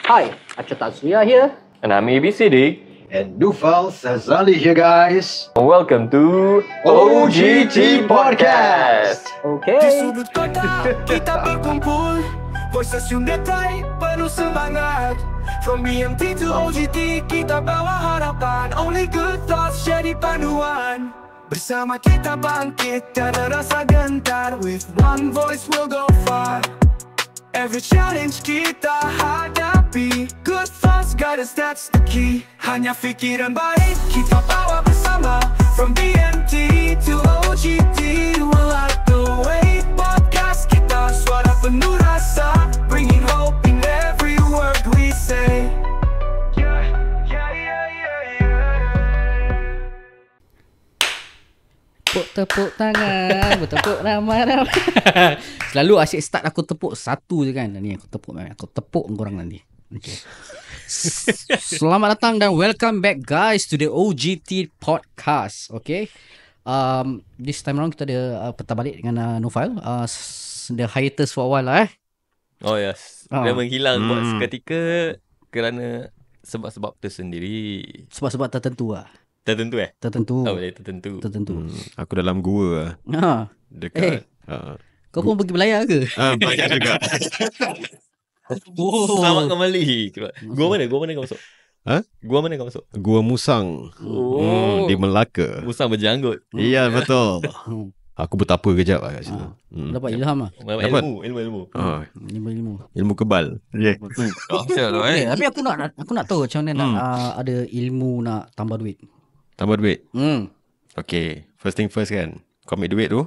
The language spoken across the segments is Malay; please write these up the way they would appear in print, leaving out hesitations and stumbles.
Hi, Acha Tatsuya here. And I'm ABCD. And Nufal Sazali here, guys. Welcome to OGT Podcast. Di Okay. sudut kota kita berkumpul, voices united penuh semangat. From BMT to OGT kita bawa harapan. Only good thoughts jadi panduan. Bersama kita bangkit tiada rasa gentar. With one voice we'll go far. Every challenge kita hadapi. Good thoughts guide us, that's the key. Hanya fikiran baik kita bawa bersama. From BMT to OGT, we'll light the way. Podcast kita suara penuh rasa, bringing hope in every word we say. Yeah, yeah, yeah, yeah, yeah. Tepuk tangan, bertepuk ramai-ramai. Selalu asyik start aku tepuk satu je kan. Ni aku tepuk korang nanti. Okay. Selamat datang dan welcome back guys to the OGT Podcast. Okay. This time around kita ada petang balik dengan Nufal. The hiatus for a while lah Oh yes. Dia menghilang buat seketika kerana sebab-sebab tersendiri. Sebab-sebab tertentu lah. Tertentu Tertentu. Oh boleh tertentu. Aku dalam gua Ha. dekat. Kau pun pergi belayar ke? Banyak juga. Selamat kembali. Gua mana kau masuk? Ha? Gua mana kau masuk? Gua Musang. Di Melaka. Musang berjanggut. Iya, betul. Aku bertapa kejap lah kat situ. Dapat ilham lah. Dapat. Ilmu. Ilmu Kebal. Yeah. Tapi aku nak tahu macam mana nak ada ilmu nak tambah duit. Tambah duit. Okay. First thing first kan. Kau ambil duit tu.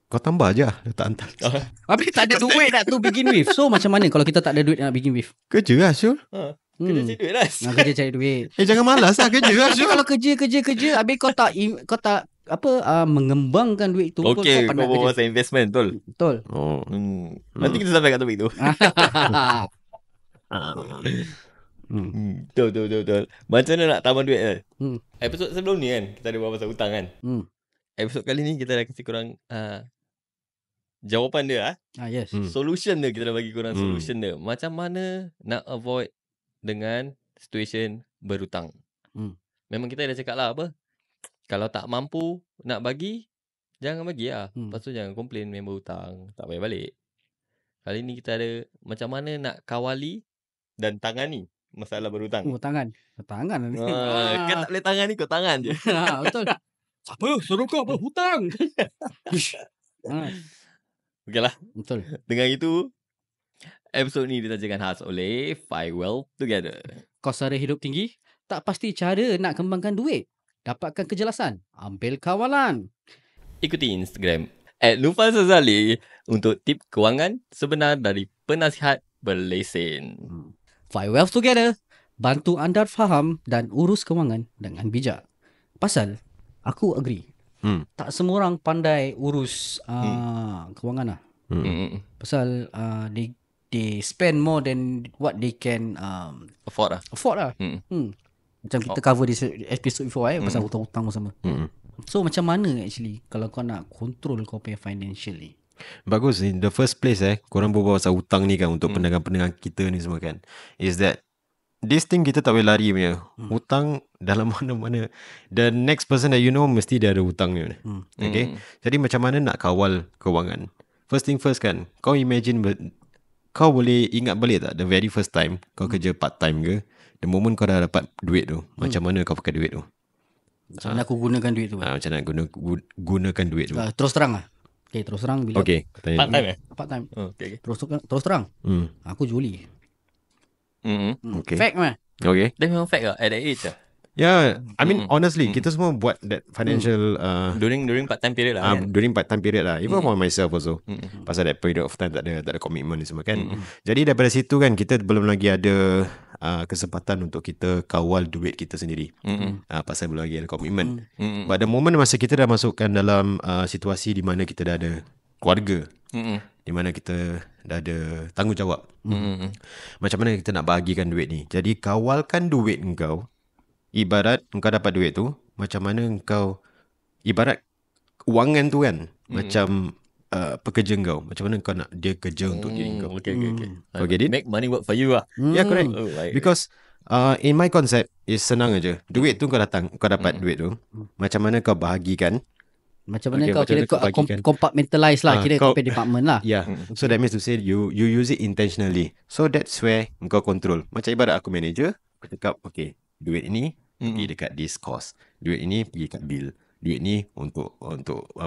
Kau tambah je lah. Letak hantar. Tapi tak ada duit nak tu begin with. So macam mana kalau kita tak ada duit nak begin with? Kerja lah Syul. Kerja cari duit lah. Nak kerja cari duit. Jangan malas lah. Kerja lah Syul. Kalau kerja habis kau tak mengembangkan duit tu. Okay, kau kau pandang bawa kerja. pasal investment betul. Betul. Nanti kita sampai kat topik tu. Betul. Macam mana nak tambah duit kan? Episod sebelum ni kan kita ada buat pasal hutang kan. Episod kali ni kita dah kasih korang jawapan dia Yes. solution dia. Kita dah bagi korang solution dia. Macam mana nak avoid dengan situation berhutang. Memang kita dah cakap lah apa, kalau tak mampu nak bagi, jangan bagi lah. Lepas tu jangan komplain member hutang tak bayar balik. Kali ni kita ada macam mana nak kawali dan tangani masalah berhutang. Tangan ni. Kan tak boleh tangan ni, kau tangan je. Betul. Siapa suruh kau berhutang? Okey lah. Betul. Dengan itu, episod ni ditajakan khas oleh Five Wealth Together. Kos sara hidup tinggi, tak pasti cara nak kembangkan duit. Dapatkan kejelasan, ambil kawalan. Ikuti Instagram @Nufal Sazali untuk tip kewangan sebenar dari penasihat berlesen. Five Wealth Together, bantu anda faham dan urus kewangan dengan bijak. Pasal, aku agree. Tak semua orang pandai urus kewangan lah. Pasal they spend more than what they can Afford lah. Macam kita cover di episode before pasal hutang-hutang sama. So macam mana actually kalau kau nak control kau punya financial ni? Bagus. In the first place korang berbual pasal hutang ni kan, untuk pendengar-pendengar kita ni semua kan, is that this thing kita tak boleh lari punya. Hutang dalam mana-mana. The next person that you know mesti dia ada hutang ni. Okay. Jadi macam mana nak kawal kewangan? First thing first kan, kau imagine, kau boleh ingat balik tak the very first time kau kerja part time ke? The moment kau dah dapat duit tu, macam mana kau pakai duit tu? Macam mana aku gunakan duit tu? Macam mana gunakan duit tu? Terus terang lah. Okay, terus terang bila Part time part time. Okay. Terus terang. Aku juli. Okay. Fact mah. Okay. Dia memang fact lah at that age lah. Yeah, I mean honestly, kita semua buat that financial During part time period lah kan. during part time period lah. Even for myself also. Pasal that period of time tak ada commitment ni semua kan. Jadi daripada situ kan kita belum lagi ada kesempatan untuk kita kawal duit kita sendiri. Pasal belum lagi ada commitment. But the moment masa kita dah masukkan dalam situasi di mana kita dah ada keluarga, di mana kita dah ada tanggungjawab, macam mana kita nak bahagikan duit ni. Jadi kawalkan duit engkau. Ibarat engkau dapat duit tu, macam mana engkau, ibarat kewangan tu kan, macam pekerja kau. Macam mana kau nak dia kerja untuk diri kau. Okay. Kau get it? Make money work for you lah. Yeah, correct. Oh, right. Because in my concept is senang aja. Duit tu kau datang, kau dapat duit tu. Macam mana kau bahagikan? Macam mana Okay, kau macam kira mana kau bagikan? compartmentalize lah. Kira kau- kau department lah. Yeah. So that means to say you use it intentionally. So that's where kau control. Macam ibarat aku manager, aku cakap okay, duit ini pergi dekat this cost. Duit ini pergi kat bill. Duit ni untuk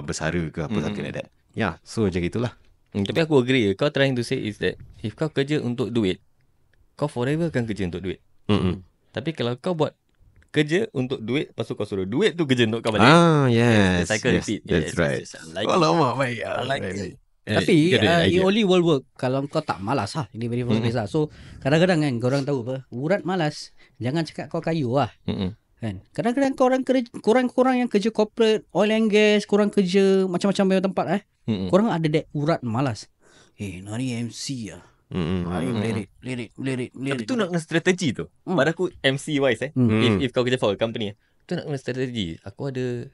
bersara ke apa something like that. Yeah, so macam itulah. Tapi aku agree. Kau trying to say is that if kau kerja untuk duit, kau forever akan kerja untuk duit. Tapi kalau kau buat kerja untuk duit, lepas tu kau suruh duit tu kerja untuk kau balik. Yes. The cycle yes, repeat. That's Yes, right. yes, I like it. Alamak, baik. I like it. Tapi it only will work kalau kau tak malas lah. Ini very first place lah. So kadang-kadang kan korang tahu apa, urat malas, jangan cakap kau kayu lah. Kan? Kadang-kadang korang yang kerja corporate, oil and gas, korang kerja macam-macam banyak tempat korang ada that urat malas. Nari MC lah. Nari lirik. Tapi tu nak kena strategi tu. Pada aku MC wise if kau kerja for a company, tu nak kena strategi. Aku ada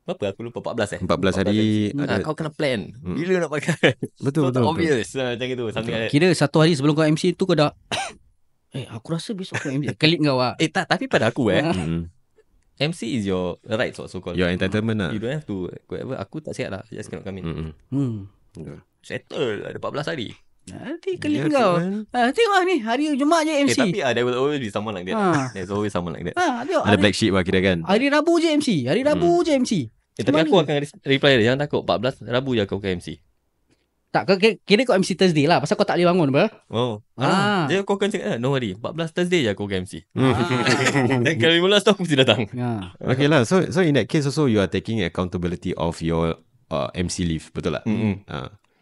berapa aku lupa 14 14 hari ada. kau kena plan bila nak pakai. Betul. Obvious macam itu something like that. Kira satu hari sebelum kau MC tu kau dah aku rasa besok kau MC. Klik kau lah. Tapi pada aku MC is your right so called. Your entitlement lah. You don't have to whatever. Aku tak siap lah. Just cannot come in. Settle ada 14 hari. Nanti klik kau. Tengok lah ni hari Jumaat je MC. Tapi there will always be someone like that. There's always someone like that. Tengok, Ada black sheep lah kira kan. hari Rabu je MC. Hari Rabu je MC. Tapi aku akan reply dia. Jangan takut 14 Rabu je kau ke MC. Tak, kira kau MC Thursday lah. Pasal kau tak boleh bangun apa. Dia kau akan cakap no worry 14 Thursday je aku ke MC. Dan kalau 15 tu aku mesti datang. Okay lah. So in that case also you are taking accountability of your MC leave. Betul tak?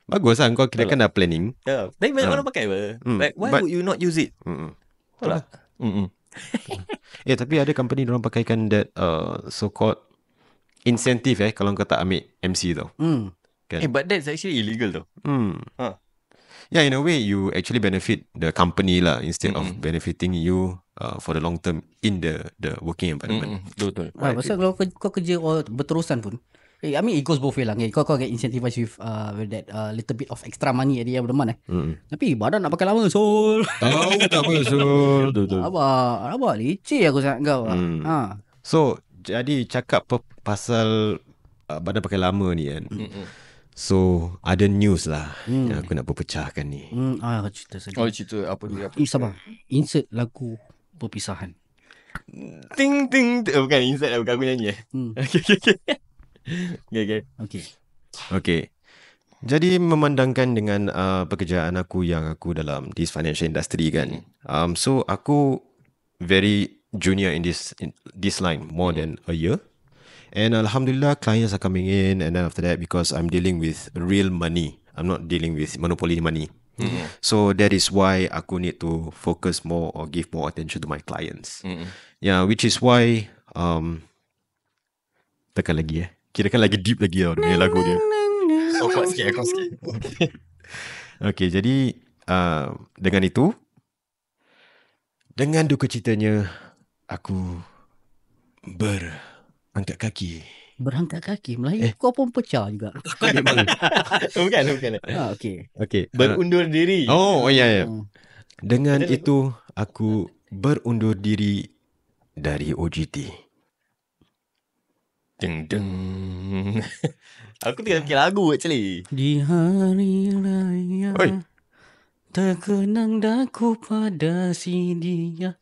Bagus lah. Kau kira kan dah planning. Tapi banyak orang pakai apa? Like why would you not use it? Betul tak? Tapi ada company diorang pakaikan that so-called incentive kalau kau tak ambil MC tau. Kan? But that's actually illegal though. Yeah, in a way you actually benefit the company lah instead of benefiting you for the long term in the working environment. Betul. Pasal kalau kau kerja berterusan pun, I mean it goes both way lah. Kau get incentivized with that little bit of extra money at the end of the month. Tapi badan nak pakai lama Sol. Tahu tak apa Sul. Betul. Abang leceh aku sangat kau. So jadi cakap pasal badan pakai lama ni kan. So ada news lah yang aku nak berpecahkan ni. Cerita sedih. Cerita apa dia? Sabar. Insert lagu perpisahan. Ting. Bukan insert lah. Bukan aku nyanyi Okay. Jadi memandangkan dengan pekerjaan aku yang aku dalam this financial industry kan. So aku very junior in this line more than a year. And Alhamdulillah clients are coming in, and then after that because I'm dealing with real money, I'm not dealing with monopoly money. So that is why aku need to focus more or give more attention to my clients. Yeah, which is why tekan lagi kirakan lagi deep lagi tau ni lagu dia. Kau sikit. Okay, jadi dengan itu, dengan duka citanya aku berangkat kaki. Melayu kau pun pecah juga. Bukan. Okay. Berundur diri. Ya. Dengan itu aku berundur diri dari OGT. Deng. Aku tengah fikir lagu actually. Di hari raya terkenang daku pada si dia.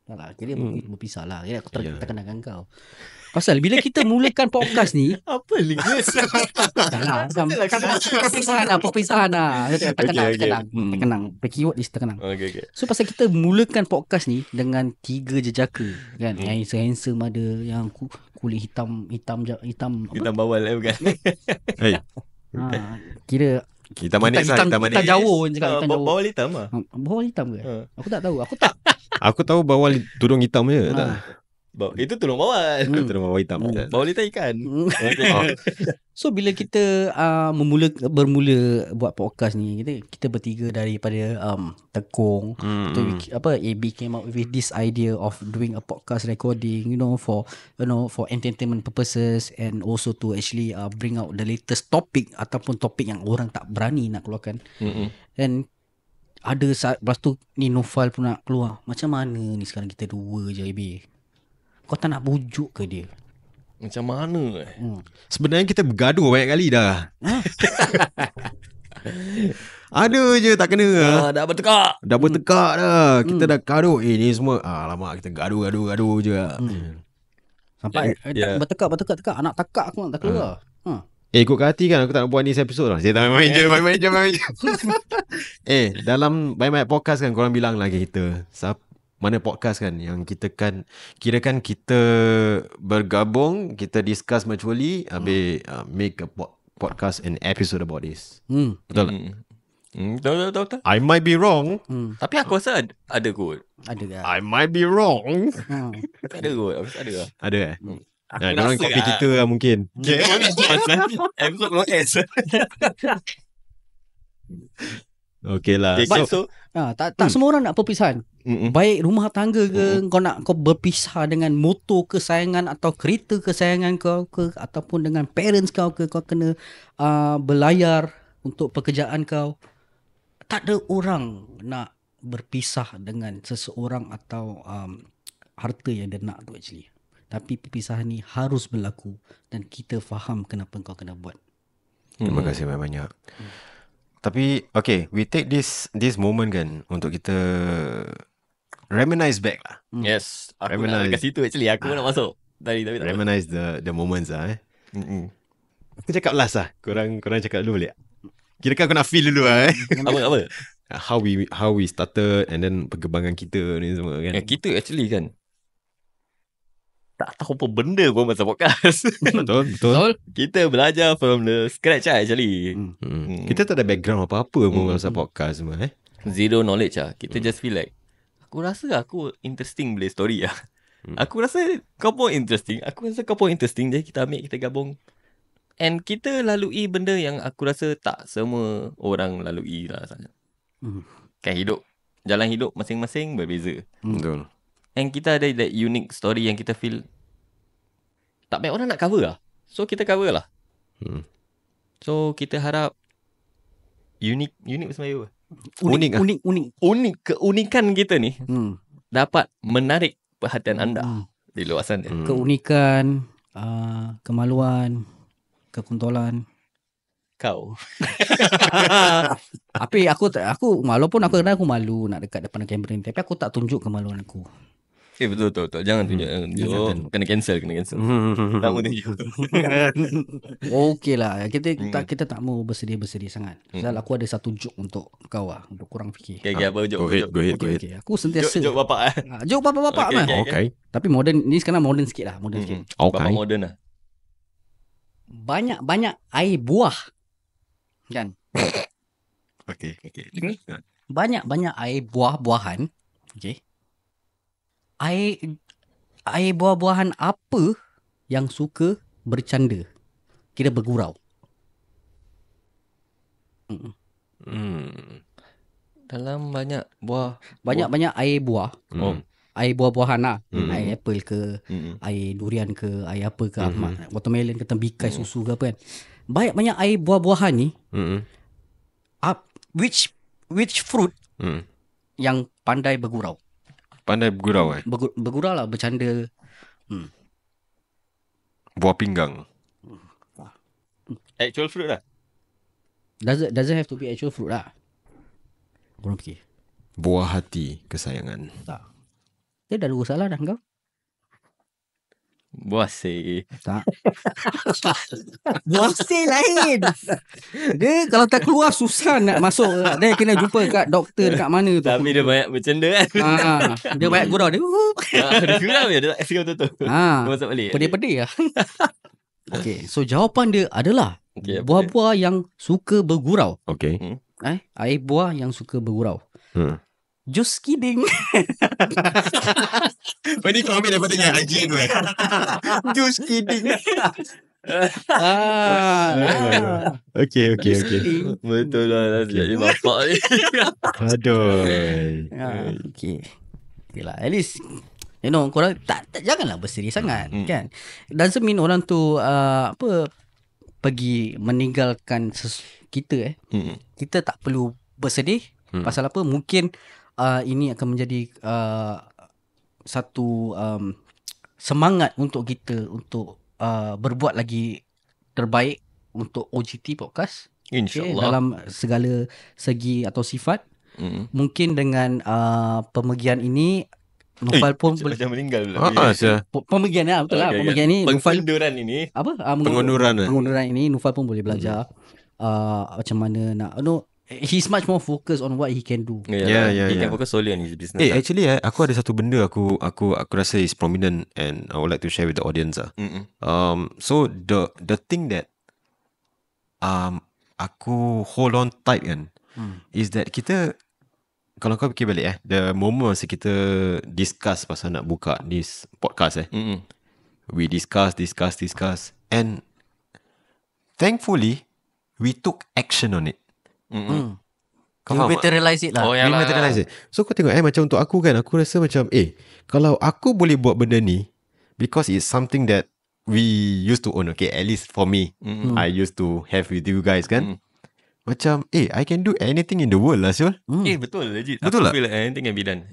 Taklah, kira berpisah lah. Kira aku terkenangkan kau. Pasal bila kita mulakan podcast ni, Apa lagi? perpisahan lah. Terkenang. The keyword is terkenang. Okay. So pasal kita mulakan podcast ni dengan 3 jejaka kan. Yang handsome ada, yang kulit hitam Hitam bawal bukan? kira Hitam manis lah. Hitam jauh cakap hitam jauh. Bawal hitam lah. Bawal hitam ke? Aku tak tahu. Aku tahu bawal tudung hitam je. Itu tolong bawa. Itu nama hitam. Bawa litar ikan. So bila kita bermula buat podcast ni, kita bertiga daripada Tekong, AB came up with this idea of doing a podcast recording, for entertainment purposes, and also to actually bring out the latest topic ataupun topik yang orang tak berani nak keluarkan. And ada lepas tu ni Nofal pun nak keluar. Macam mana ni sekarang kita dua je, AB? Kau tak nak bujuk ke dia? Macam mana Sebenarnya kita bergaduh banyak kali dah. Ada je tak kena. Dah bertekak. Dah bertekak dah. Kita dah gaduh. Ni semua alamak, kita gaduh je. Sampai bertekak. Anak takak aku nak tak keluar. Ikut hati kan aku tak nak buat ni episod lah. Saya tak main je. Dalam banyak-banyak podcast kan korang bilang lagi kita mana podcast kan yang kita kan kirakan kita bergabung, kita discuss mutually, habis make a podcast and episode about this. Betul tak? Betul. I might be wrong. Tapi aku rasa ada kot. Ada ke? I might be wrong. Ada kot. Aku rasa ada lah. Ada Aku orang rasa copy kita lah mungkin. Episode belum S. Okay lah. Tak semua orang nak perpisahan. Baik rumah tangga ke, kau berpisah dengan motor kesayangan atau kereta kesayangan kau ke, ataupun dengan parents kau ke, kau kena berlayar untuk pekerjaan kau. Tak ada orang nak berpisah dengan seseorang atau harta yang dia nak tu actually. Tapi perpisahan ni harus berlaku dan kita faham kenapa kau kena buat. Terima kasih banyak-banyak. Tapi okay, we take this moment kan untuk kita reminisce back lah. Yes, aku nak kat situ actually. Aku nak masuk. Tapi reminisce the moments lah. Aku cakap last lah. Korang cakap dulu boleh? Kira-kira aku nak feel dulu lah. Apa? How we started and then perkembangan kita ni semua kan. Kita actually kan tak tahu apa benda pun pasal podcast. Betul. Kita belajar from the scratch lah actually. Kita tak ada background apa-apa pun pasal podcast semua. Zero knowledge lah. Kita just feel like aku rasa aku interesting boleh story lah. Aku rasa kau pun interesting. Aku rasa kau pun interesting. Jadi kita ambil, kita gabung. And kita lalui benda yang aku rasa tak semua orang lalui lah. Kan jalan hidup masing-masing berbeza. Betul. And kita ada that unique story yang kita feel tak banyak orang nak cover lah. So kita cover lah. So kita harap unik sebenarnya unik keunikan kita ni dapat menarik perhatian anda di luar sana. Keunikan, kemaluan, kekuntolan kau. Tapi aku walaupun aku kadang aku malu nak dekat depan kamera ni, tapi aku tak tunjuk kemaluan aku. Betul. Jangan tunjuk. Kena cancel. Tak mau tunjuk. Okey lah. Kita tak mau bersedih sangat. Pasal aku ada satu joke untuk kau lah, untuk korang fikir. Okay, apa joke? Go ahead. Okay. Aku sentiasa Joke bapak joke bapak mah. Okay. Tapi modern ni sekarang modern sikit lah, sikit. Bapak modern lah. Banyak air buah. Kan? Okay. Banyak air buah-buahan. Okay. Air buah-buahan apa yang suka bercanda? Kira bergurau. Dalam banyak buah. Banyak air buah. Air buah-buahan lah. Air apple ke, air durian ke, air apa ke, watermelon ke, tembikai, susu ke apa kan. Banyak air buah-buahan ni. Which fruit yang pandai bergurau? Pandai bergurau Bergurau lah, bercanda. Buah pinggang. Actual fruit lah. Doesn't have to be actual fruit lah. Korang fikir. Buah hati kesayangan. Tak. Dia dah dua salah dah kau. Buah sih. Tak. Buah sih lain. Dia kalau tak keluar susah nak masuk. Dia kena jumpa kat doktor dekat mana tu. Tapi dia banyak bercanda kan. Dia banyak gurau dia. Dia gurau je. Dia tak kasi kau betul-betul. Dia masuk balik. Pedih-pedih lah. Okay. So jawapan dia adalah buah-buah yang suka bergurau. Okay. Air buah yang suka bergurau. Just kidding. Ini komen daripada IG tu Just kidding. Okay. Betul lah. Jadi bapak ni. Aduh. Okay. Okay lah. At least korang janganlah bersedih sangat kan. Doesn't mean orang tu pergi meninggalkan kita Kita tak perlu bersedih. Pasal apa? Mungkin ini akan menjadi satu semangat untuk kita untuk berbuat lagi terbaik untuk OGT Podcast. InsyaAllah. Dalam segala segi atau sifat. Mungkin dengan pemergian ini Nufal pun boleh macam meninggal pula. Pemergian lah, betul lah. Pemergian ni pengunduran ini. Apa? Pengunduran ini Nufal pun boleh belajar macam mana nak he's much more focused on what he can do. He can focus solely on his business. Actually aku ada satu benda aku rasa is prominent and I would like to share with the audience So the thing that aku hold on tight kan is that kita, kalau kau fikir balik the moment masa kita discuss pasal nak buka this podcast we discuss and thankfully we took action on it. You materialize it lah. We materialize it. So kau tengok macam untuk aku kan, aku rasa macam kalau aku boleh buat benda ni because it's something that we used to own. Okay, at least for me, I used to have with you guys kan. Macam I can do anything in the world lah Syul. Betul legit. Betul aku lah. feel like anything can be done.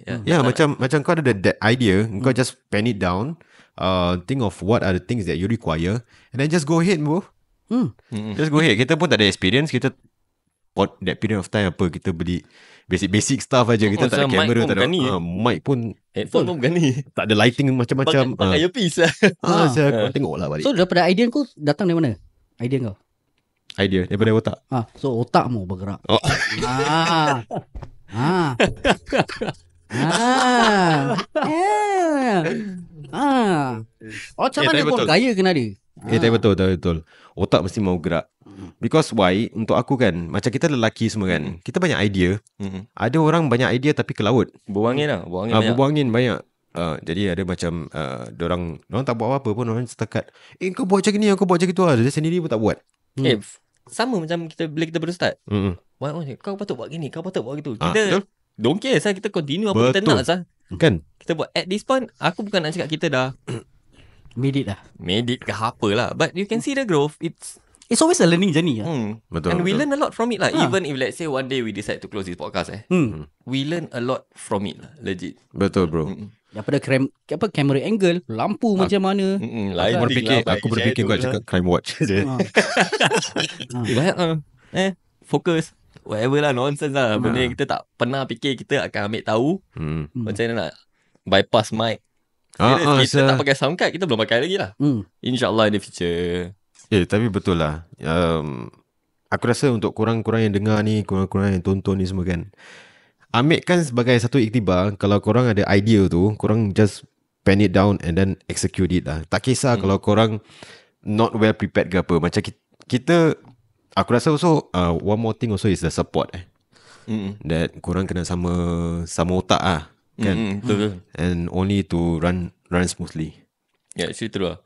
Macam kau ada that idea, kau just pen it down, think of what are the things that you require and then just go ahead bro. Just go ahead. Kita pun tak ada experience, kita that period of time kita beli basic stuff aja. Kita tak ada kamera, tak ada mic pun, headphone pun berani. tak ada lighting macam-macam. Pakai earpiece lah. Kau tengok lah balik. So daripada idea kau datang dari mana? Idea kau? Idea daripada otak. So otak mau bergerak. Macam mana pun gaya kena ada. Tapi betul. Otak mesti mau gerak. Because why? Untuk aku kan, macam kita lelaki semua kan, kita banyak idea. Ada orang banyak idea tapi ke laut. Buang angin lah. Buang angin banyak. Jadi ada macam dorang tak buat apa-apa pun, orang setakat kau buat macam ni, aku buat macam itu lah. Dia sendiri pun tak buat. Sama macam bila kita baru start. Kau patut buat gini, kau patut buat gitu. Kita don't care sah, kita continue apa kita nak sah. Kan? Kita buat at this point, aku bukan nak cakap kita dah made it ke apa lah, but you can see the growth. It's always a learning journey. Betul. And we learn a lot from it lah. Even if let's say one day we decide to close this podcast we learn a lot from it lah. Legit. Betul bro. Daripada camera angle, lampu macam mana. Aku berfikir kau cakap crime watch je. Fokus. Whatever lah, nonsense lah. Benda yang kita tak pernah fikir kita akan ambil tahu. Macam mana nak bypass mic. Kita tak pakai sound card, kita belum pakai lagi lah. InsyaAllah in the future. Tapi betul lah. Aku rasa untuk korang-korang yang dengar ni, korang-korang yang tonton ni semua kan, ambilkan sebagai satu iktibar. Kalau korang ada idea tu, korang just pen it down and then execute it lah. Tak kisah kalau korang not well prepared ke apa. Macam kita aku rasa also one more thing also is the support that korang kena sama otak lah kan. Betul. And only to run smoothly. Yeah, it's true lah.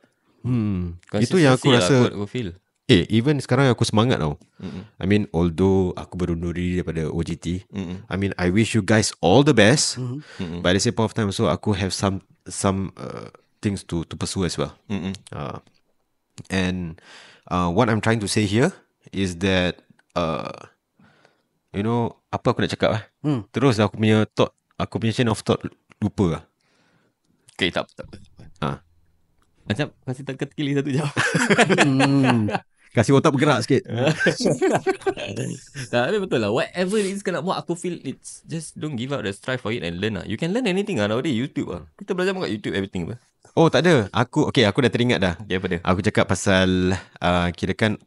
Itu yang aku rasa aku feel. Even sekarang aku semangat tau. I mean, although aku berundur diri daripada OGT, I mean, I wish you guys all the best. But at the same point of time, so aku have some things to pursue as well. And what I'm trying to say here is that apa aku nak cakap terus aku punya thought, aku punya chain of thought lupa lah. Okay, tak apa. Macam kasih teka-teki satu jam. Kasih otak bergerak sikit. Tapi betul lah, whatever it is kau nak buat, aku feel it's just don't give up the strive for it and learn lah. You can learn anything lah nowadays. YouTube lah, kita belajar kat YouTube everything lah. Oh tak ada. Aku dah teringat dah. Okay, apa dia? Aku cakap pasal kirakan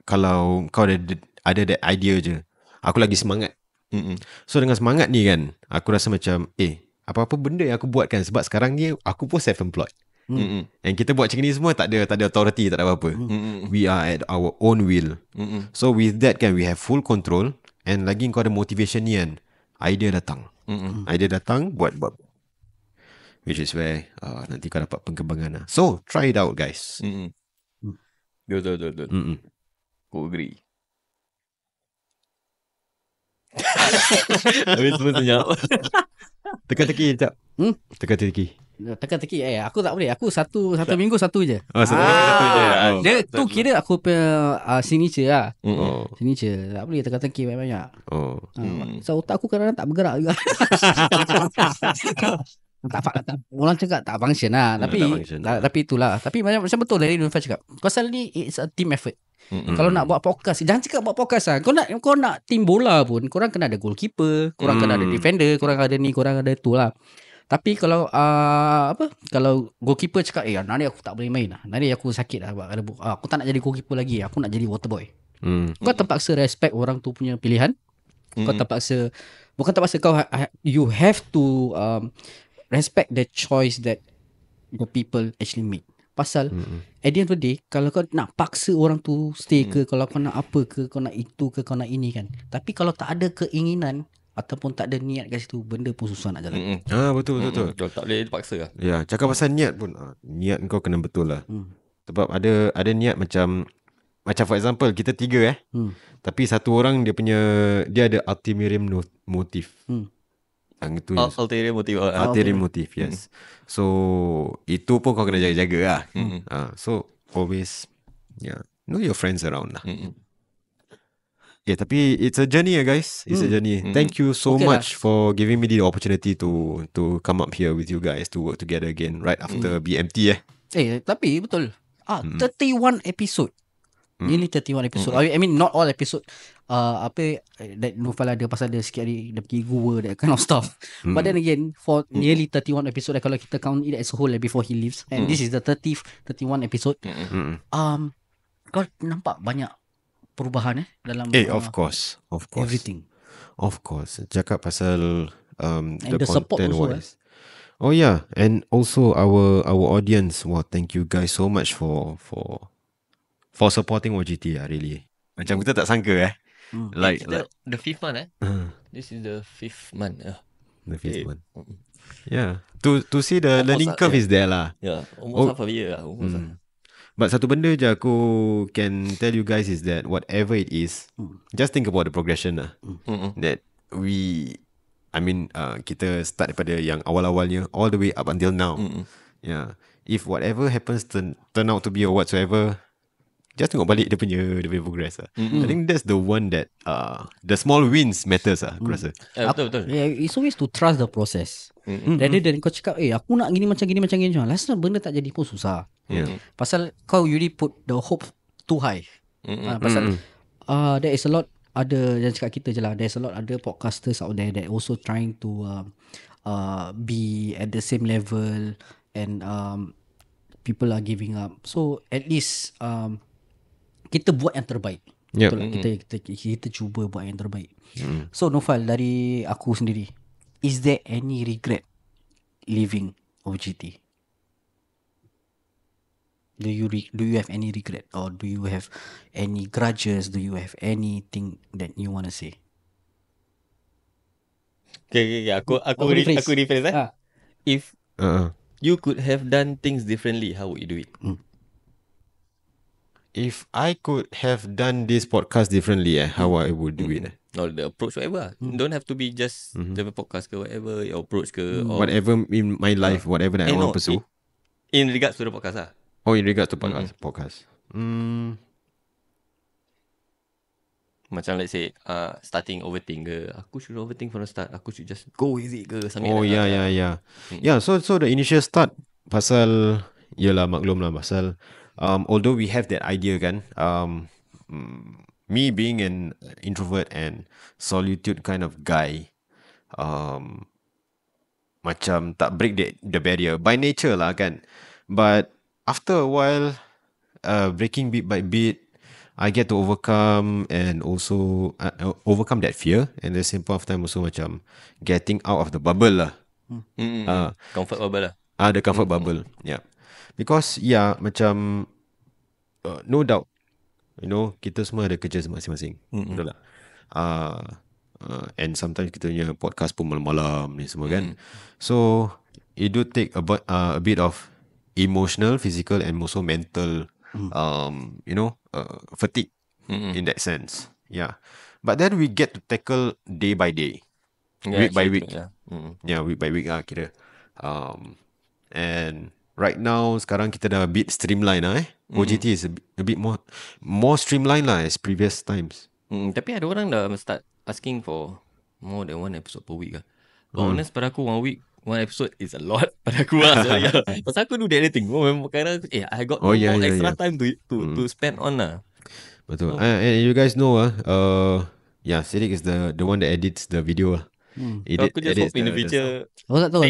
kalau kau ada that idea je, aku lagi semangat. So dengan semangat ni kan, aku rasa macam apa-apa benda yang aku buat kan, sebab sekarang ni aku pun self-employed. And kita buat macam ni semua tak ada authority, tak ada apa-apa. We are at our own will. So with that kan, we have full control. And lagi kau ada motivation ni kan, idea datang. Idea datang buat. Which is where nanti kau dapat pengembangan lah. So try it out guys. Betul. Aku agree. Habis semua senyap. Teka-teki sekejap. Teka-teki. Teka-teki aku tak boleh. Aku satu minggu satu je. Satu je. Dia tu kira aku punya signature lah. Signature. Tak boleh teka-teki banyak-banyak. So otak aku kadang-kadang tak bergerak juga. tak orang cakap tak function lah. Tapi itulah. Tapi macam betul dari Nufal cakap. Pasal ni it's a team effort. Kalau nak buat podcast, jangan cakap buat podcast lah. Kau nak team bola pun, korang kena ada goalkeeper, korang kena ada defender, korang ada ni, korang ada tu lah. Tapi kalau kalau goalkeeper cakap nanti aku tak boleh main lah, nanti aku sakit lah, aku tak nak jadi goalkeeper lagi, aku nak jadi water boy. Kau terpaksa respect orang tu punya pilihan. Kau terpaksa, bukan terpaksa, kau you have to respect the choice that the people actually make. Pasal at the end of the day, kalau kau nak paksa orang tu stay ke, kalau kau nak apa ke, kau nak itu ke, kau nak ini kan, tapi kalau tak ada keinginan ataupun tak ada niat kat situ, benda pun susah nak jalan. Betul. Tak boleh paksa lah. Ya, cakap pasal niat pun, niat kau kena betul lah. Sebab ada niat macam for example kita 3 tapi satu orang dia ada ulterior motive. Itu ulterior motive. Ulterior motive, yes. So itu pun kau kena jaga-jaga lah. So always know your friends around lah. Tapi it's a journey guys. It's a journey. Thank you so much for giving me the opportunity to come up here with you guys to work together again right after BMT. Tapi betul. 31 episode. Nearly 31 episode. I mean not all episode that Nufal ada pasal dia sikit hari dia pergi gua, that kind of stuff. But then again, for nearly 31 episode, kalau kita count it as a whole before he leaves, and this is the 31 episode, kau nampak banyak perubahan dalam of course everything. Of course. Cakap pasal and the support also Oh yeah, and also our audience. Wow, thank you guys so much for supporting OGT really. Macam kita tak sangka like the 5th month This is the 5th month. The 5th month. Yeah. To see the learning curve is there lah. Yeah, almost half a year lah. But satu benda je aku can tell you guys is that whatever it is, just think about the progression lah. That kita start daripada yang awal-awalnya all the way up until now. Yeah. If whatever happens turn out to be or whatsoever, just tengok balik dia punya progress lah. I think that's the one that the small wins matters lah, aku rasa. Betul. Yeah, it's always to trust the process. Rather than kau cakap aku nak gini macam gini. Last time benda tak jadi pun susah. Pasal kau really put the hope too high. Pasal there is a lot ada, jangan cakap kita je lah, there's a lot other podcasters out there that also trying to be at the same level, and people are giving up. So at least kita buat yang terbaik. Betul lah, kita cuba buat yang terbaik. So Nufal, dari aku sendiri, is there any regret leaving OGT? Do you have any regret, or do you have any grudges? Do you have anything that you want to say? Okay. Aku rephrase. If you could have done things differently, how would you do it? If I could have done this podcast differently, how I would do it? Or the approach, whatever. Don't have to be just the podcast ke, whatever your approach ke, or whatever in my life, whatever that I want to pursue. In regards to the podcast lah. Oh, in regards to podcast. Macam let's say starting overthink ke, aku should overthink from the start, aku should just go with it ke, something like that. Yeah, so the initial start pasal, yelah maklum lah pasal although we have that idea kan, me being an introvert and solitude kind of guy, macam tak break the barrier by nature lah kan. But after a while, breaking bit by bit, I get to overcome and also overcome that fear, and at the same point of time also macam getting out of the bubble lah. Comfort bubble lah. The comfort bubble, yeah. Because macam no doubt, kita semua ada kerja masing-masing. Betul tak? And sometimes kita punya podcast pun malam-malam ni semua kan. So it do take a bit of emotional, physical and also mental fatigue in that sense. Yeah. But then we get to tackle day by day. Week by week. Week by week kira. And right now sekarang kita dah a bit streamline OGT is a bit more streamlined lah as previous times. Tapi ada orang dah start asking for more than one episode per week lah. But honest pada aku one episode is a lot pada aku lah. Pasal aku do editing. Memang kadang I got more extra time to spend on lah. Betul. And you guys know Siddiq is the one that edits the video lah. Aku just hope in the future. Aku tak tahu.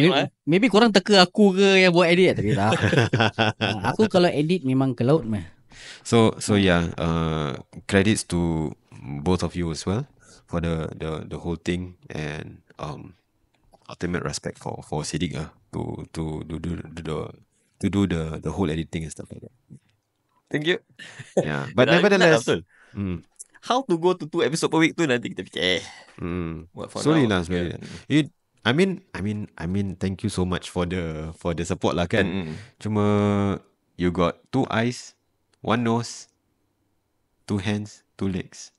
Maybe korang teka aku ke yang buat edit. Tapi tak. Aku kalau edit memang ke laut mah. So credits to both of you as well for the whole thing, and ultimate respect for Siddiq to do the whole editing and stuff like that. Thank you. Yeah, but nevertheless, how to go to 2 episode per week tu nanti kita fikir. Sorry lah sebenarnya. I mean thank you so much for the support lah kan. Cuma you got 2 eyes, 1 nose, 2 hands, 2 legs.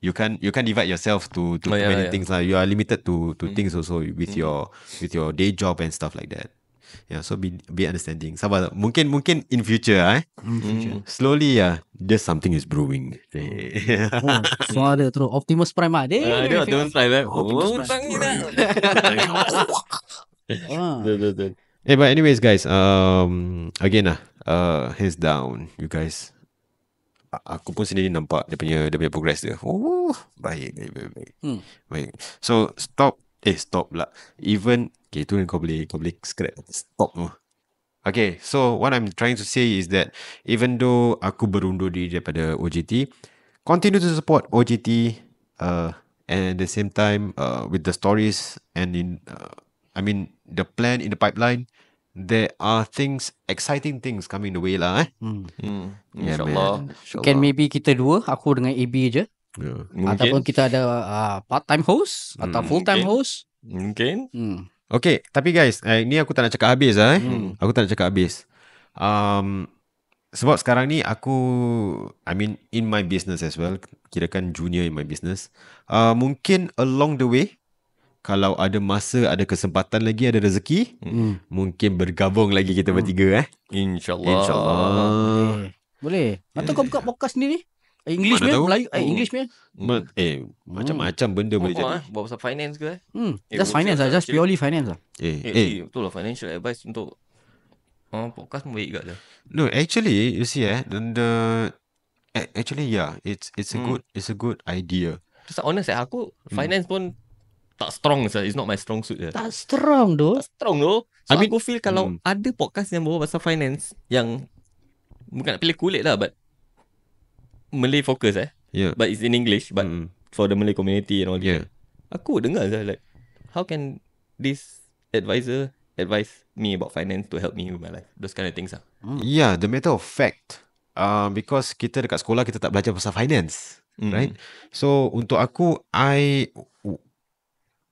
You can't divide yourself to too many things lah. You are limited to things also with your day job and stuff like that. Yeah, so be understanding. Sabar. Mungkin in future slowly there's something is brewing. So ada terus Optimus Prime dia Optimus Prime. But anyways guys, again hands down you guys. Aku pun sendiri nampak dia punya progress dia. Baik. So stop lah. Even itu kau boleh scrap. Stop. Okay, so what I'm trying to say is that even though aku berundur diri daripada OGT, continue to support OGT and at the same time with the stories and the plan in the pipeline, there are exciting things coming the way lah. InsyaAllah. Can maybe kita dua, aku dengan AB je. Ataupun kita ada part-time host atau full-time host. Mungkin. Okay, tapi guys, ni aku tak nak cakap habis Aku tak nak cakap habis. Sebab sekarang ni aku in my business as well, kirakan junior in my business. Mungkin along the way, kalau ada masa, ada kesempatan lagi, ada rezeki, mungkin bergabung lagi kita bertiga InsyaAllah. Boleh. Atau kau buka podcast sendiri? English punya, Melayu, English punya. Macam-macam benda boleh jadi. Buat pasal finance ke? Just finance lah, just purely finance lah. Betul lah, financial advice untuk podcast pun baik kat je. No, actually, you see actually it's a good idea. Just honest aku finance pun tak strong sah. It's not my strong suit je. Tak strong doh. So aku feel kalau ada podcast yang bawa pasal finance yang bukan nak pilih kulit lah, but Malay focus but it's in English, but for the Malay community and all that. Aku dengar like, how can this advisor advise me about finance to help me with my life, those kind of things Yeah, the matter of fact, because kita dekat sekolah kita tak belajar pasal finance, right? So untuk aku,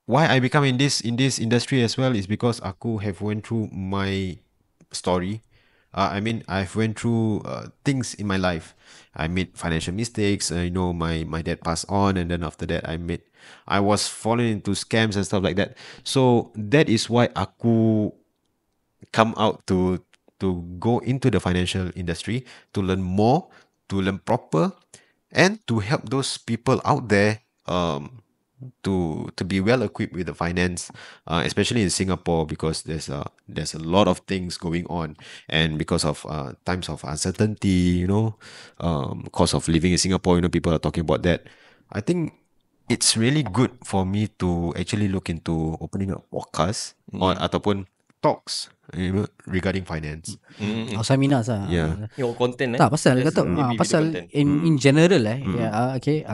why I become in this industry as well is because aku have went through my story. I've went through things in my life. I made financial mistakes. My dad passed on, and then after that, I was falling into scams and stuff like that. So that is why aku come out to go into the financial industry, to learn more, to learn proper, and to help those people out there to be well equipped with the finance, especially in Singapore, because there's a lot of things going on, and because of times of uncertainty, cost of living in Singapore, people are talking about that. I think it's really good for me to actually look into opening a podcast or ataupun talks regarding finance. Seminars lah. Yeah. Your content tak pasal kata pasal in general okay.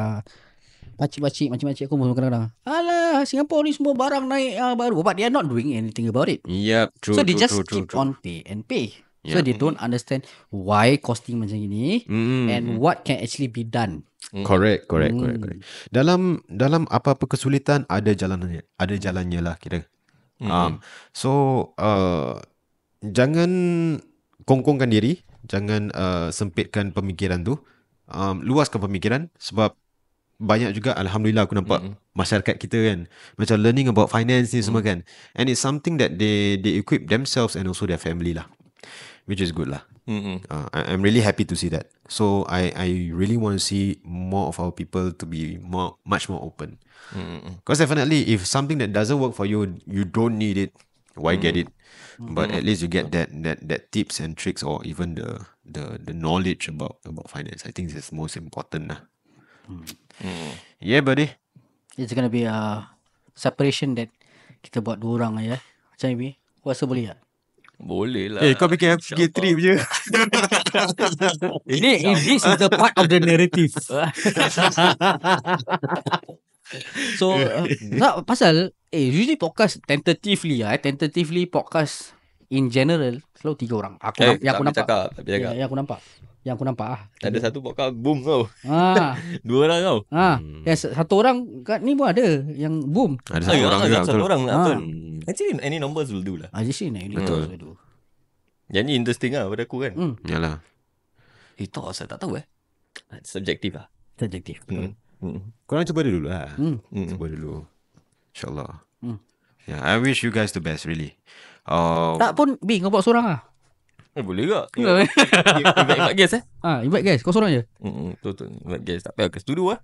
Pakcik-pakcik, macam-macam aku pun kadang-kadang, alah, Singapore ni semua barang naik baru, but they are not doing anything about it. Yep, true. So they just true. keep on pay and pay. So they don't understand why costing macam ini and what can actually be done. Correct. Dalam apa-apa kesulitan ada jalannya lah kira. So jangan kongkongkan diri, jangan sempitkan pemikiran tu. Luaskan pemikiran sebab banyak juga alhamdulillah aku nampak masyarakat kita kan macam learning about finance ni semua kan, and it's something that they equip themselves and also their family lah, which is good lah. I'm really happy to see that. So I really want to see more of our people to be much more open. Because definitely if something that doesn't work for you, you don't need it, why get it? But at least you get that tips and tricks or even the knowledge about finance. I think this is most important lah. Yeah buddy. It's gonna be a separation that kita buat 2 orang aja. Macam ni, kau rasa boleh tak? Boleh lah. Kau fikir aku pergi trip je. This is the part of the narrative. So tak pasal usually podcast tentatively podcast in general selalu 3 orang. Aku nampak. Yang aku nampak Ada satu podcast boom kau. 2 orang kau. Yang satu orang kat ni pun ada yang boom. Ada satu orang juga. Satu orang betul. Actually any numbers will do lah. Betul. Yang ni interesting lah pada aku kan. Yalah. Tak saya tak tahu subjektif lah. Subjektif. Korang cuba dulu lah. Cuba dulu. InsyaAllah. Yeah, I wish you guys the best really. Tak pun kau buat seorang lah. Boleh ke? Invite guest Invite guys. Kau seorang je. Betul. Invite guest. Tak payah ke studio lah.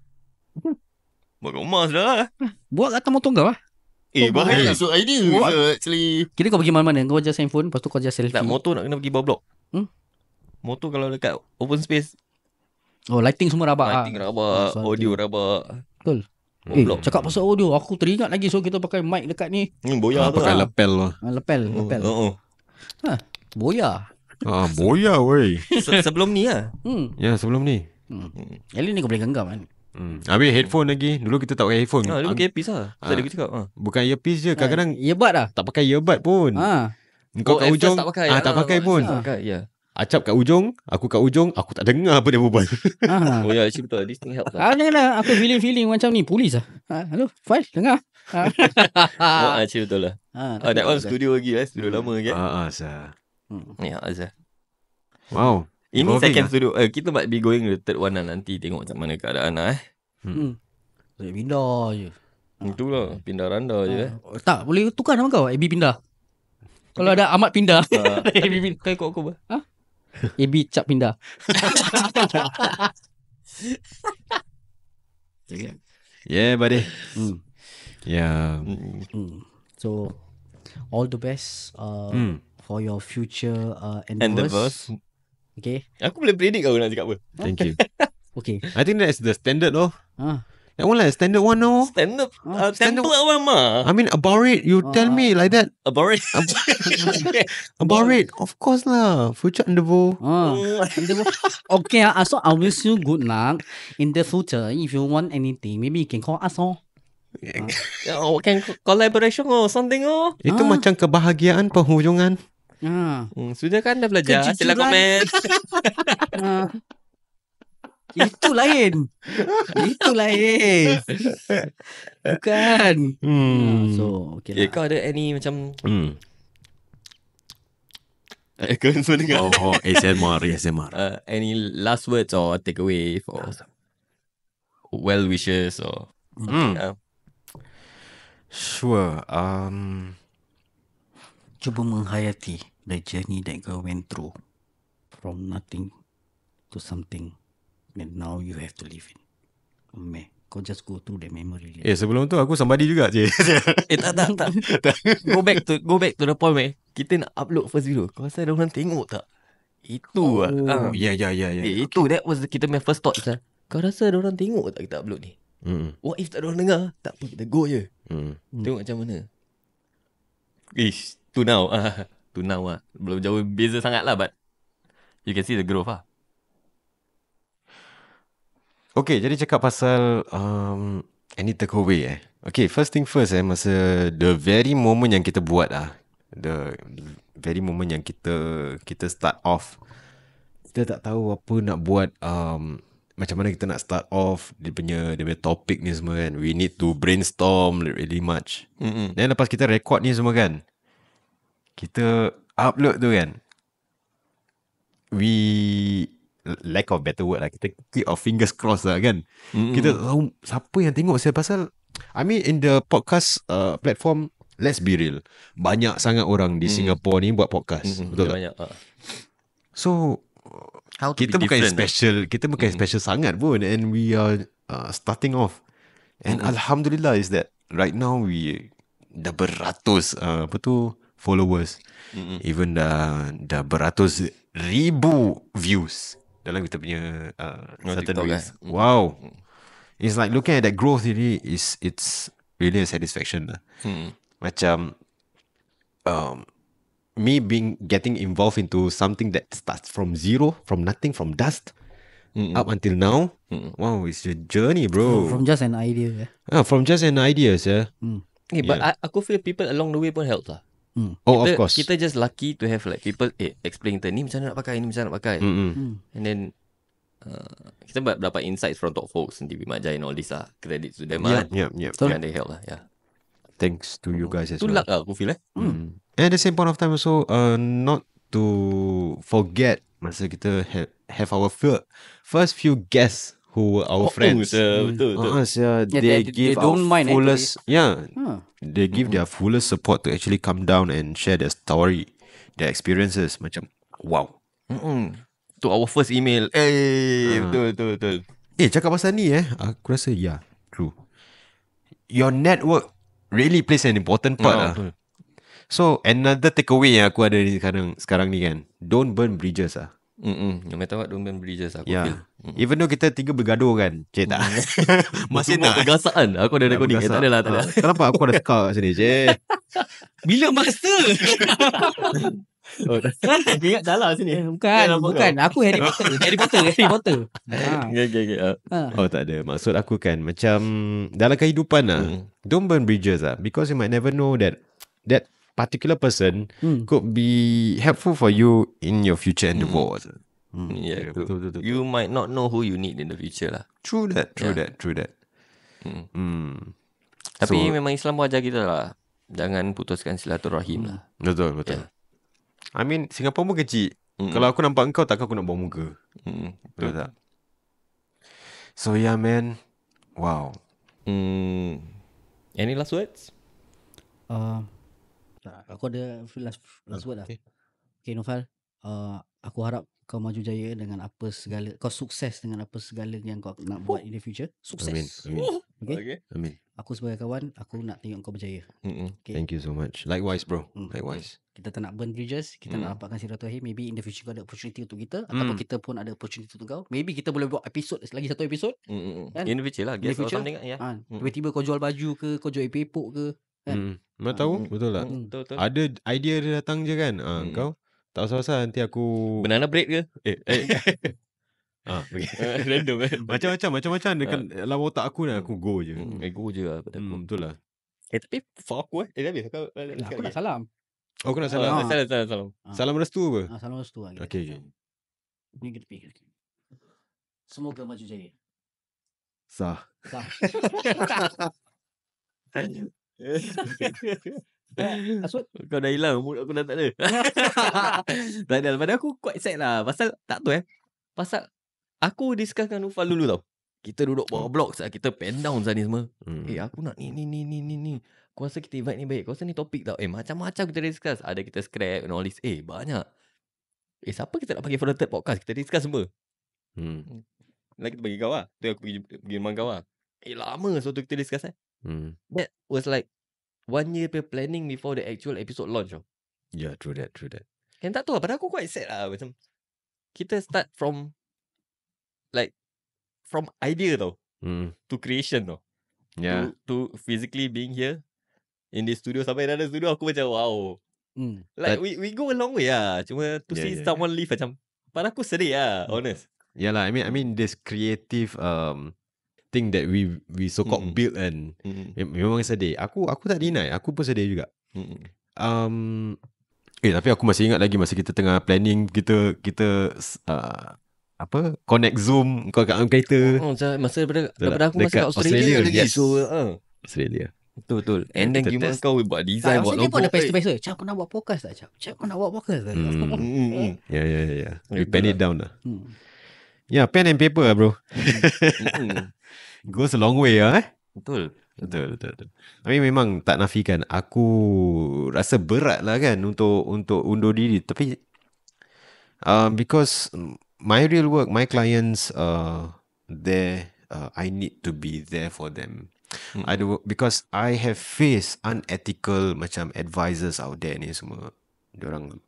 Buat kat rumah sudah lah. Buat kat atas motor kau lah. Bahaya. So idea actually. Kira kau pergi mana-mana, kau just handphone, lepas tu kau just selfie. Tak, motor nak kena pergi bawah blok. Motor kalau dekat open space, lighting semua rabak. lighting rabak, audio rabak. Betul. Cakap pasal audio, aku teringat lagi. So kita pakai mic dekat ni. Boya tu pakai lah. lapel lah. Lapel. Boya. Boya weh. Sebelum ni lah. Ya sebelum ni. Kali ni kau boleh genggam kan. Habis headphone lagi. Dulu kita tak pakai headphone. Dulu pakai earpiece lah. Tadi aku cakap. Bukan earpiece je. Kadang-kadang earbud lah. tak pakai earbud pun. Kau kat ujung tak pakai pun. Acap kat ujung, aku kat ujung, aku tak dengar apa dia berbual. Actually betul. This thing helps lah. Aku feeling macam ni polis lah. Hello, Faiz, dengar. Actually betul lah. That one studio lagi lah. Studio lama lagi. Ya, Azhar. Wow. Ini second studio. Kita might be going to the third one lah nanti. Tengok macam mana keadaan lah. Saya pindah je. Itulah. Pindah randa je. Tak, boleh tukar nama kau. AB pindah. Kalau ada Ahmad pindah. AB pindah. Kau ikut aku apa? AB cap pindah. Yeah buddy. Yeah. So all the best for your future endeavors. Okay. Aku boleh predict kau nak cakap apa. Thank you. Okay. I think that's the standard though. That one like standard one no. Standard template one mah. I mean about it. You tell me like that. About it. About it. Of course lah. Future endeavor. Okay. So I wish you good luck in the future. If you want anything, maybe you can call us. Can collaboration or something Itu macam kebahagiaan penghujungan. Sudah kan dah belajar. Sila komen. Itu lain. Bukan. So okay lah. Kau ada any macam kau semua dengar. ASMR. Any last words or takeaway for well wishes or Sure. Cuba menghayati the journey that kau went through from nothing to something. And now you have to live it. Kau just go through the memory. Sebelum tu aku somebody juga je. Tak. Go back to the point where kita nak upload first video. Kau rasa ada orang tengok tak? Itu Ya. Itu that was kita punya first thought lah. Kau rasa ada orang tengok tak kita upload ni? What if tak ada orang dengar? Tak apa, kita go je. Tengok macam mana. To now belum jauh beza sangat lah, but you can see the growth lah. Okay, jadi cakap pasal any takeaway Okay, first thing first masa the very moment yang kita buat the very moment yang kita start off, kita tak tahu apa nak buat, macam mana kita nak start off dia punya topik ni semua kan. We need to brainstorm really much. Dan lepas kita record ni semua kan, kita upload tu kan, we, lack of better word lah, kita keep our fingers crossed lah kan. Kita tahu siapa yang tengok saya. Pasal I mean in the podcast platform, let's be real, banyak sangat orang di Singapore ni buat podcast. Betul tak? Banyak. So kita bukan special sangat pun, and we are starting off, and alhamdulillah is that right now we dah beratus followers, even dah beratus ribu views dalam kita punya certain reels. Wow, it's like looking at that growth really it's really a satisfaction lah. Macam me getting involved into something that starts from zero, from nothing, from dust, up until now. Wow, it's a journey, bro. From just an idea. From just an idea, yeah. But aku feel people along the way pun help lah. Of course. Kita just lucky to have like people explain ni macam mana nak pakai, ni macam mana nak pakai. And then kita dapat insights from top folks, Dewi Majai and all this lah. Credit to them lah. And they help lah. Thanks to you guys as well. Tu luck lah aku feel And at the same point of time also, not to forget, masa kita have our first few guests who were our friends. Betul. They give don't mind fullest, they give their fullest support to actually come down and share their story, their experiences. Macam wow. To our first email. Betul. Cakap pasal ni aku rasa true. Your network really plays an important part lah. So another takeaway yang aku ada sekarang ni kan, don't burn bridges lah. No matter what, don't burn bridges aku feel. Even though kita tiga bergaduh kan, cik tak. Masih nak pergasaan. Aku ada recording. Tak ada. Kenapa aku ada scar kat sini, cik? Bila masa? Ingat dah lah sini. Bukan. Aku Harry Potter. Okay. Oh tak ada. Maksud aku kan, macam dalam kehidupan lah, don't burn bridges lah, because you might never know that particular person could be helpful for you in your future endeavors. Betul. You might not know who you need in the future lah. True that. Tapi memang Islam pun ajar kita lah, jangan putuskan silaturahim lah. Betul. I mean Singapore pun kecil. Kalau aku nampak kau, takkan aku nak bawa muka. Betul tak? So man, wow. Any last words? Aku ada last word lah. Okay Noval, aku harap kau maju jaya dengan apa segala, kau sukses dengan apa segala yang kau nak buat in the future. Sukses. Amin. Okay? Amin. Aku sebagai kawan, aku nak tengok kau berjaya. Okay. Thank you so much. Likewise bro. Likewise. Kita tak nak burn bridges, kita nak dapatkan silaturahim. Maybe in the future kau ada opportunity untuk kita, ataupun kita pun ada opportunity untuk kau. Maybe kita boleh buat lagi satu episod. Kan? In the future lah. Guess or something. Tiba-tiba kau jual baju ke, kau jual epok ke. Kan? Mana tahu? Betul tak? Betul. Ada idea dia datang je kan. Kau tak usah nanti aku banana bread ke? Random kan. Macam-macam dekat dalam otak aku ni, aku go je. Go je lah. Betul lah. Tapi for aku habis aku nak salam. Aku nak salam. Salam. Salam restu apa? Salam restu lah. Okay. Ni kita pergi. Semoga maju jaya. Sah. Aswad, kau dah hilang, mood aku dah tak ada. Tak ada. Pada aku quite sad lah. Pasal tak tahu pasal aku discuss dengan Nufal dulu tau. Kita duduk bawah blok saat kita pen down saat ni semua. Aku nak ni. Aku rasa kita invite ni baik. Aku rasa ni topik tau. Macam-macam kita discuss. Ada kita scrap and all this. Banyak. Siapa kita nak panggil for the third podcast? Kita discuss semua. Lagi kita bagi kau lah. Tu aku pergi rumah kau lah. Lama suatu kita discuss That was like 1 year planning before the actual episode launch. Yeah, true that. Kan tak tahu. Pada aku quite sad lah. Macam kita start from idea tau, to creation tau. Yeah. To physically being here in this studio. Sampai dalam studio aku macam wow. Like we go a long way lah. Cuma to see someone leave macam, pada aku sedih lah, honest. Yeah lah, I mean this creative thing that we so called build and memang sedih. Aku tak deny, aku pun sedih juga. Tapi aku masih ingat lagi masa kita tengah planning, kita connect Zoom kau kat kereta. Masa daripada aku masih kat Australia lagi. Yes. So Australia. betul. And then Kita gimana test. kau buat design, buat Dia pun ada logo. face-to-face. Cak, kau nak buat podcast tak, Cak? Cak, kau nak buat podcast tak? Yeah. We Betul pen lah. it down lah. Yeah, pen and paper lah, bro. It goes a long way lah, Betul. Betul. Tapi memang tak nafikan, aku rasa berat lah kan untuk undur diri. Tapi because my real work, my clients there, I need to be there for them. Because I have faced unethical macam advisors out there ni semua. Diorang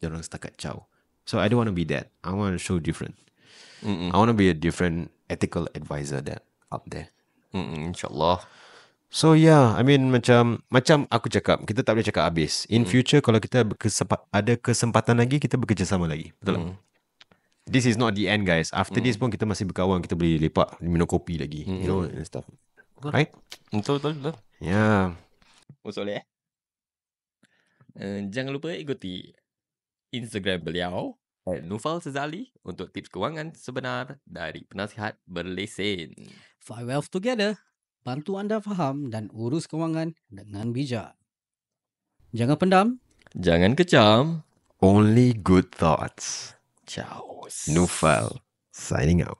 setakat caw. So I don't want to be that. I want to show different. I want to be a different ethical advisor that out there. InsyaAllah. So yeah, I mean macam aku cakap, kita tak boleh cakap habis. In future kalau kita ada kesempatan lagi, kita bekerjasama lagi. Betul tak? This is not the end, guys. After this pun kita masih berkawan, kita boleh lepak minum kopi lagi, you know, and stuff. Right? Betul. Yeah. Soleh. Jangan lupa ikuti Instagram beliau @Nufal_Sezali untuk tips kewangan sebenar dari penasihat berlesen. Five Wealth Together. Bantu anda faham dan urus kewangan dengan bijak. Jangan pendam. Jangan kecam. Only good thoughts. Ciao. Nufal signing out.